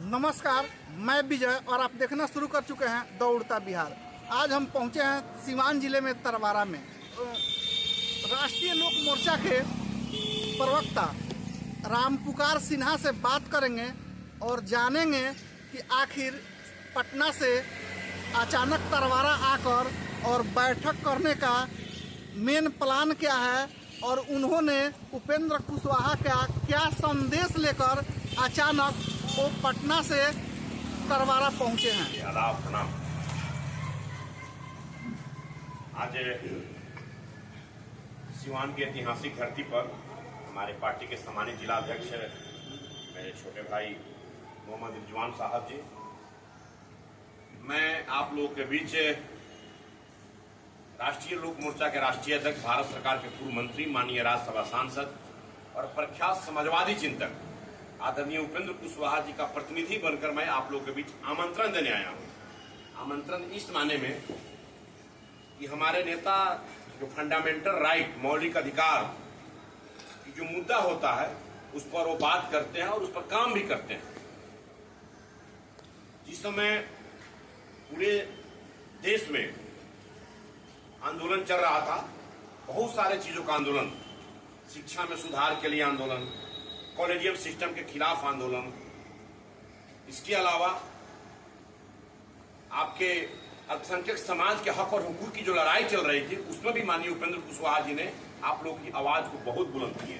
नमस्कार, मैं विजय और आप देखना शुरू कर चुके हैं दौड़ता बिहार। आज हम पहुंचे हैं सिवान जिले में तरवारा में। राष्ट्रीय लोक मोर्चा के प्रवक्ता रामपुकार सिन्हा से बात करेंगे और जानेंगे कि आखिर पटना से अचानक तरवारा आकर और बैठक करने का मेन प्लान क्या है और उन्होंने उपेंद्र कुशवाहा का क्या संदेश लेकर अचानक वो पटना से तरवारा पहुंचे हैं। आदाब प्रणाम। आज सिवान की ऐतिहासिक धरती पर हमारे पार्टी के सम्मानित जिला अध्यक्ष मेरे छोटे भाई मोहम्मद रिजवान साहब जी, मैं आप लोगों के बीच राष्ट्रीय लोक मोर्चा के राष्ट्रीय अध्यक्ष, भारत सरकार के पूर्व मंत्री, माननीय राज्यसभा सांसद और प्रख्यात समाजवादी चिंतक आदरणीय उपेंद्र कुशवाहा जी का प्रतिनिधि बनकर मैं आप लोगों के बीच आमंत्रण देने आया हूं। आमंत्रण इस माने में कि हमारे नेता जो फंडामेंटल राइट, मौलिक अधिकार की जो मुद्दा होता है उस पर वो बात करते हैं और उस पर काम भी करते हैं। जिस समय पूरे देश में आंदोलन चल रहा था, बहुत सारे चीजों का आंदोलन, शिक्षा में सुधार के लिए आंदोलन, कॉलेजियम सिस्टम के खिलाफ आंदोलन, इसके अलावा आपके अल्पसंख्यक समाज के हक और हुकूक की जो लड़ाई चल रही थी, उसमें भी माननीय उपेंद्र कुशवाहा जी ने आप लोगों की आवाज को बहुत बुलंद किए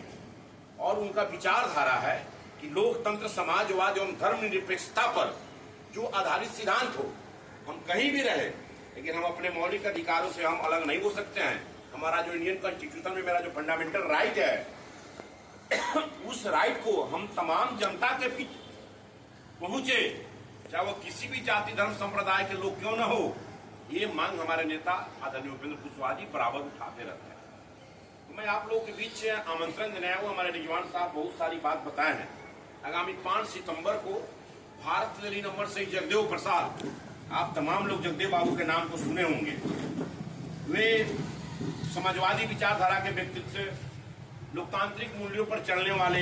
और उनका विचारधारा है कि लोकतंत्र, समाजवाद एवं धर्मनिरपेक्षता पर जो आधारित सिद्धांत हो, हम कहीं भी रहे लेकिन हम अपने मौलिक अधिकारों से हम अलग नहीं हो सकते हैं। हमारा जो इंडियन कॉन्स्टिट्यूशन में मेरा जो फंडामेंटल राइट है, उस राइट को हम तमाम जनता के बीच पहुंचे, चाहे वो किसी भी जाति धर्म संप्रदाय के लोग क्यों न हो, ये मांग हमारे नेता आदरणीय उपेंद्र कुशवाहा जी बराबर उठाते रहते हैं। तो मैं आप लोगों के बीच आमंत्रण देने आया हूं। हमारे रिजवान साहब बहुत सारी बात बताए हैं। आगामी 5 सितंबर को भारत रैली नंबर से जगदेव प्रसाद, आप तमाम लोग जगदेव बाबू के नाम को सुने होंगे। वे समाजवादी विचारधारा के व्यक्तित्व, लोकतांत्रिक मूल्यों पर चलने वाले,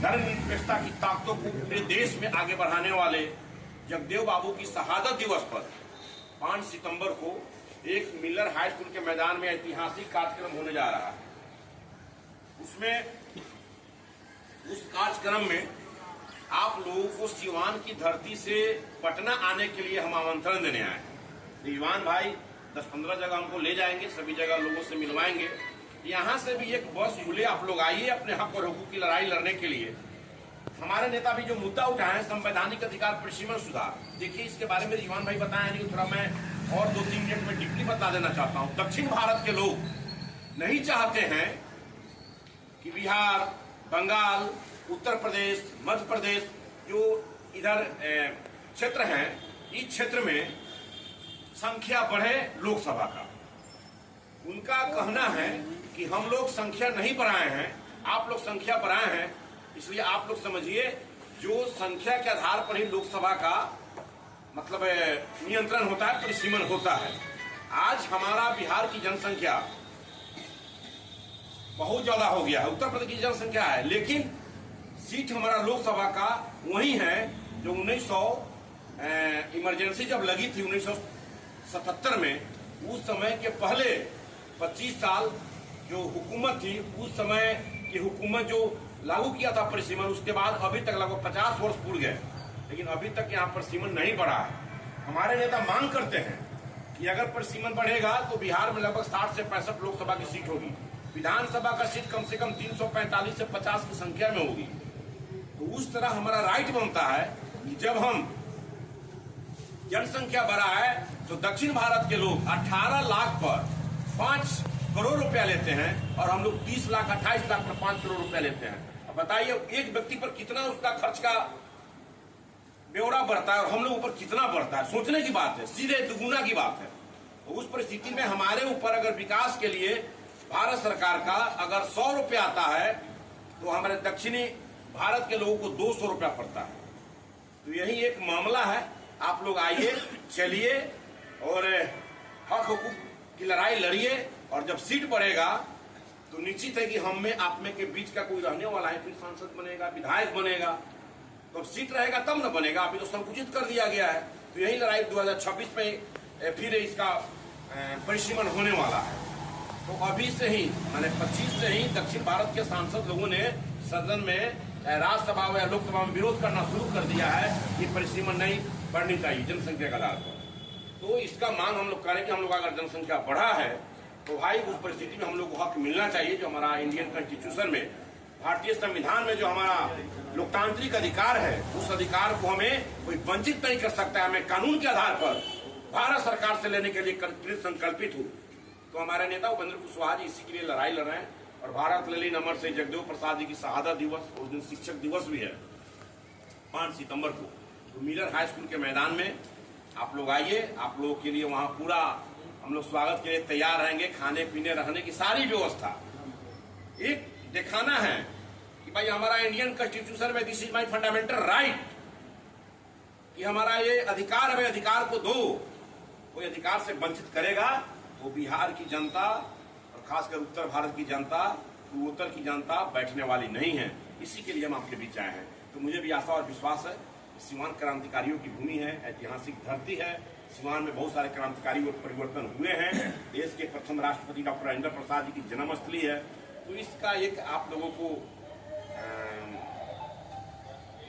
धर्मनिरपेक्षता की ताकतों को पूरे देश में आगे बढ़ाने वाले जगदेव बाबू की शहादत दिवस पर 5 सितंबर को एक मिलर हाई स्कूल के मैदान में ऐतिहासिक कार्यक्रम होने जा रहा है। उस कार्यक्रम में आप लोगों को सिवान की धरती से पटना आने के लिए हम आमंत्रण देने आए हैं। रिजवान भाई 10-15 जगह हमको ले जाएंगे, सभी जगह लोगों से मिलवाएंगे। यहाँ से भी एक बस यूले आप लोग आइए अपने हक और हुकूक की लड़ाई लड़ने के लिए। हमारे नेता भी जो मुद्दा उठाए हैं, संवैधानिक अधिकार परिसीमन सुधार, देखिए इसके बारे में रिजवान भाई बताए हैं, थोड़ा मैं और 2-3 मिनट में डीपली बता देना चाहता हूँ। दक्षिण भारत के लोग नहीं चाहते हैं कि बिहार, बंगाल, उत्तर प्रदेश, मध्य प्रदेश जो इधर क्षेत्र हैं, इस क्षेत्र में संख्या बढ़े लोकसभा का। उनका कहना है कि हम लोग संख्या नहीं बढ़ाए हैं, आप लोग संख्या बढ़ाए हैं, इसलिए आप लोग समझिए जो संख्या के आधार पर ही लोकसभा का मतलब नियंत्रण होता है, परिसीमन होता है। आज हमारा बिहार की जनसंख्या बहुत ज्यादा हो गया है, उत्तर प्रदेश की जनसंख्या है, लेकिन सीट हमारा लोकसभा का वही है जो 1900 इमरजेंसी जब लगी थी 1977 में, उस समय के पहले 25 साल जो हुकूमत थी, उस समय की हुकूमत जो लागू किया था परिसीमन, उसके बाद अभी तक लगभग 50 वर्ष पूर्ण गए, लेकिन अभी तक यहाँ परिसीमन नहीं बढ़ा है। हमारे नेता मांग करते हैं कि अगर परिसीमन बढ़ेगा तो बिहार में लगभग 60 से 65 लोकसभा की सीट होगी, विधानसभा का सीट कम से कम 345 से 50 की संख्या में होगी। तो उस तरह हमारा राइट बनता है कि जब हम जनसंख्या बढ़ा है तो दक्षिण भारत के लोग 18 लाख पर 5 करोड़ रुपया लेते हैं और हम लोग 30 लाख 28 लाख पर 5 करोड़ रुपया लेते हैं। अब बताइए एक व्यक्ति पर कितना उसका खर्च का ब्यौरा बढ़ता है और हम लोग ऊपर कितना बढ़ता है, सोचने की बात है, सीधे दुगुना की बात है। तो उस परिस्थिति में हमारे ऊपर अगर विकास के लिए भारत सरकार का अगर 100 रुपया आता है तो हमारे दक्षिणी भारत के लोगों को 200 रुपया पड़ता है। तो यही एक मामला है। आप लोग आइए, चलिए और हक हुकूक की लड़ाई लड़िए और जब सीट बढ़ेगा तो निश्चित है कि हम में आप में के बीच का कोई रहने वाला है, फिर सांसद बनेगा, विधायक बनेगा। तो अब सीट रहेगा तब न बनेगा, अभी तो संकुचित कर दिया गया है। तो यही लड़ाई 2026 में फिर इसका परिसीमन होने वाला है। तो अभी से ही माने 25 से ही दक्षिण भारत के सांसद लोगों ने सदन में राज्यसभा या लोकसभा में विरोध करना शुरू कर दिया है कि परिसीमन नहीं बढ़नी चाहिए जनसंख्या के आधार पर। तो इसका मांग हम लोग करें कि हम लोग अगर जनसंख्या बढ़ा है तो भाई उस परिस्थिति में हम लोग को हक मिलना चाहिए, जो हमारा इंडियन कॉन्स्टिट्यूशन में, भारतीय संविधान में जो हमारा लोकतांत्रिक अधिकार है, उस अधिकार को हमें कोई वंचित नहीं कर सकता है। हमें कानून के आधार पर भारत सरकार से लेने के लिए कृत संकल्पित हूँ। तो हमारे नेता उपेंद्र कुशवाहा जी इसी के लिए लड़ाई लड़ रहे हैं। और भारत ललीन अमर से जगदेव प्रसाद जी की शहादत दिवस, उस दिन शिक्षक दिवस भी है 5 सितंबर को। तो मिलर हाई स्कूल के मैदान में आप लोग आइए, आप लोगों के लिए वहाँ पूरा हम लोग स्वागत के लिए तैयार रहेंगे। खाने पीने रहने की सारी व्यवस्था एक दिखाना है कि भाई हमारा इंडियन कॉन्स्टिट्यूशन में this is my fundamental right, कि हमारा ये अधिकार है, अधिकार को दो। कोई अधिकार से वंचित करेगा वो बिहार की जनता और खासकर उत्तर भारत की जनता, पूर्वोत्तर की जनता बैठने वाली नहीं है। इसी के लिए हम आपके बीच आए हैं। तो मुझे भी आशा और विश्वास है, सीवान क्रांतिकारियों की भूमि है, ऐतिहासिक धरती है। सीवान में बहुत सारे क्रांतिकारी और परिवर्तन हुए हैं। देश के प्रथम राष्ट्रपति डॉक्टर राजेंद्र प्रसाद जी की जन्मस्थली है। तो इसका एक आप लोगों को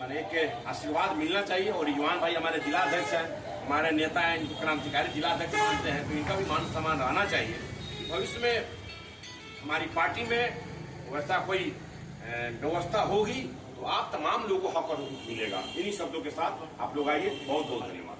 माने एक आशीर्वाद मिलना चाहिए। और युवान भाई हमारे जिलाध्यक्ष हैं, हमारे नेता हैं, इनको क्रांतिकारी जिलाध्यक्ष मानते हैं, तो इनका भी मान सम्मान रहना चाहिए। भविष्य में हमारी पार्टी में वैसा कोई व्यवस्था होगी तो आप तमाम लोगों को हक और हुकूक मिलेगा। इन्हीं शब्दों के साथ आप लोग आइए। बहुत बहुत धन्यवाद।